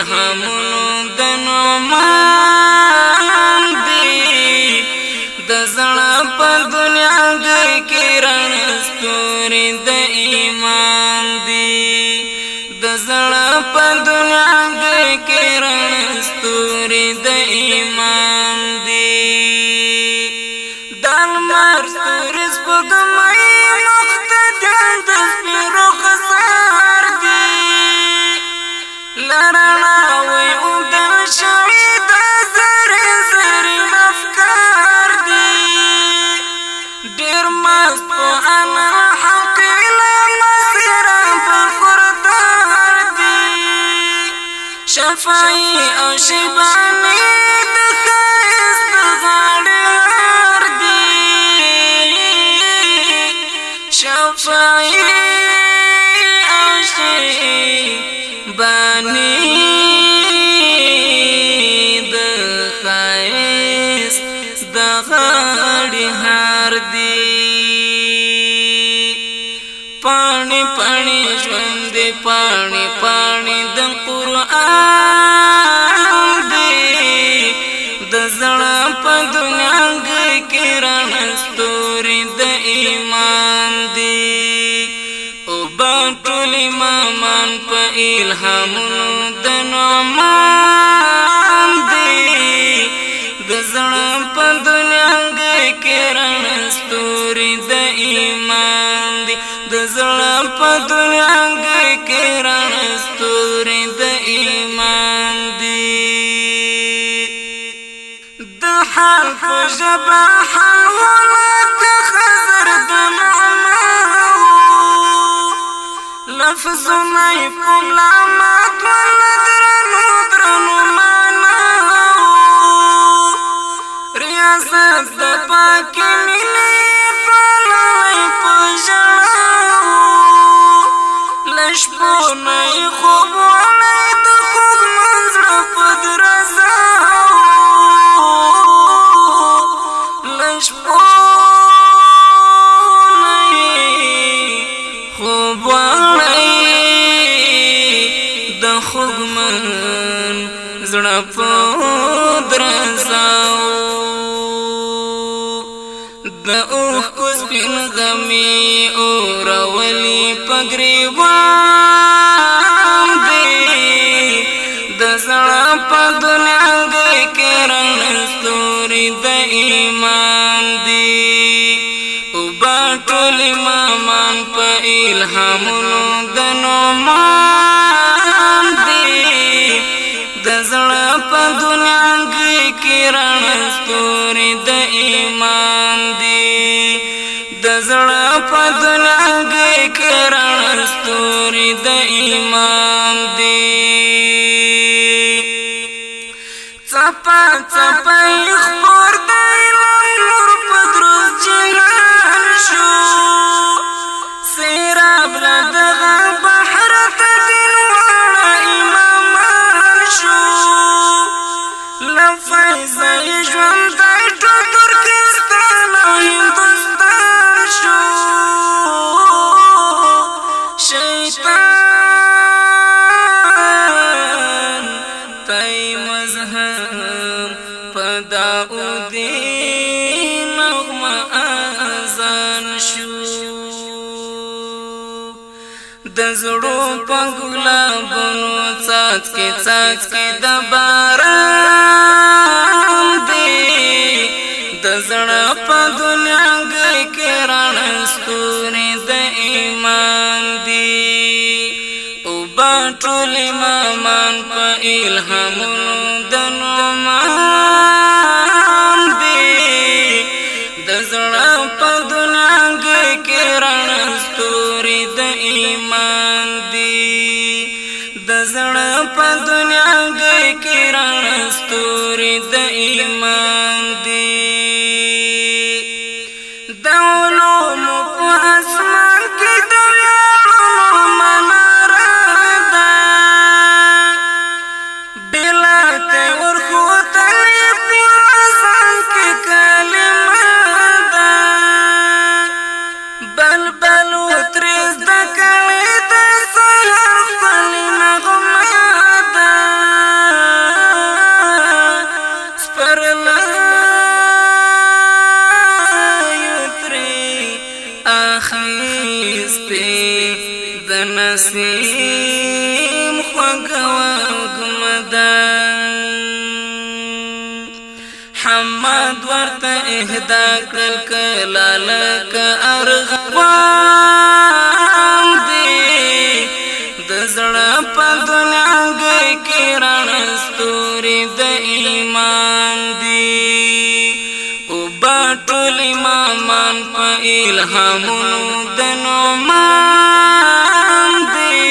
الهامونو د نعمان دی د زړه په دنیا کې رڼا ستوري د ایمان دی د زړه په دنیا کې رڼا ستوري د ایمان دی د لمر ستوري سپوږمۍ نقطه د سپیرو خسار دی لرنا وی اوږده شوې د زرې زرې افکار دي ډېر مست په انا حق له مسیره برخوردار دي شفاعي او شیباني د ښایست غاړې هار دي شفاعي او شیباني د ښایست د غاړې هار دي پاڼې پاڼې ژوند دی پاڼې پاڼې د قرآن دی د زړه په دنیا کې رڼا ستوري د ایمان دی او با ټول امامان په الهامونو د نعمان دی د زړه په دنیا کې رڼا ستوري د ایمان دی د زړه په دنیا کې رڼا ستوري د ایمان دی د حال په ژبه حلولک خضر د نعماو لفظونه یې کوم لامات ولا درنو درنو معناو ریاست د پاکې مینې پاللی په ژړاو له شپو نه یې خوب وړی د خوږمن زړه په درزاو له شپو نه یې خوب وړی د خوږمن زړه په درزاو د اوښکو سپین غمي اورولي په ګریوان دی د زړه په دنیا کې رڼا ستوري د ایمان دی او با ټول امامان په الهامونو د نعمان دی د زړه په دنیا کې رڼا ستوري د ایمان دی د زړه په دنیا کې رڼا ستوري د ایمان دی څپه څپه یې خپور د علم نور په دروز جهان شو سیراب له دغه بحر ته دین واړه امامان شو له فیضه یې ژوندی ټول ترکستان او هندوستان شو شیطان ته یې مذهب په داودي نغمه اذان شو د زړو په ګلابونو څاڅکي څاڅکي د باران دی د زړه په دنیا کې رڼا ستوري د ایمان دی او با ټول امامان په الهامونو د نعمان دی د زړه په دنیا کې رڼا ستوري د ایمان دی د زړه په دنیا کې رڼا ستوري د ایمان دی د علومو په اسمان کې د ویاړونو مناره ده بلا ته ورښودلې په اذان کې کلمه ده بلبل وترې زده کړې د سحر ښکلې نغمه ده سپي د نسیم خوږوږمدان حمد ورته اهدا کړل کله لکه ارغوان دی د زړه په دنیا کې رڼا ستوري د ایمان دی او ټول امامان په الهامونو د نعمان دی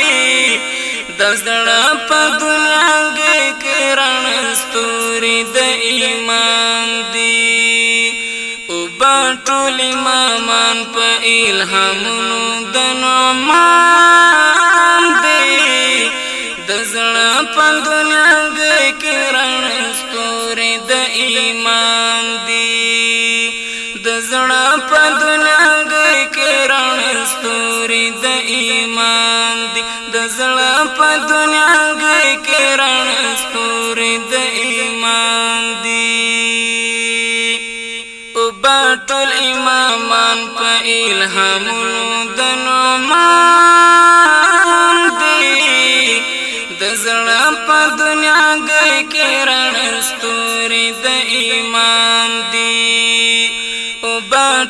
د زړه په دنیا کې رڼا ستوري د ایمان دی او ټول امامان په الهامونو د نعمان دی د زړه په دنیا کې رڼا ستوري د ایمان دی د زړه په دنیا کې رڼا ستوري د ایمان دی د زړه په دنیا کې رڼا ستوري د ایمان دی او ټول امامان په الهامونو د نعمان دی د زړه په دنیا کې رڼا ستوري د ایمان دی او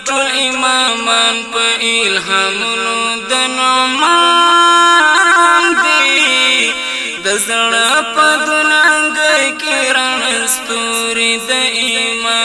ټول امامان په الهامونو د نعمان دی د زړه په دنیا کې رڼا ستوري د ایمان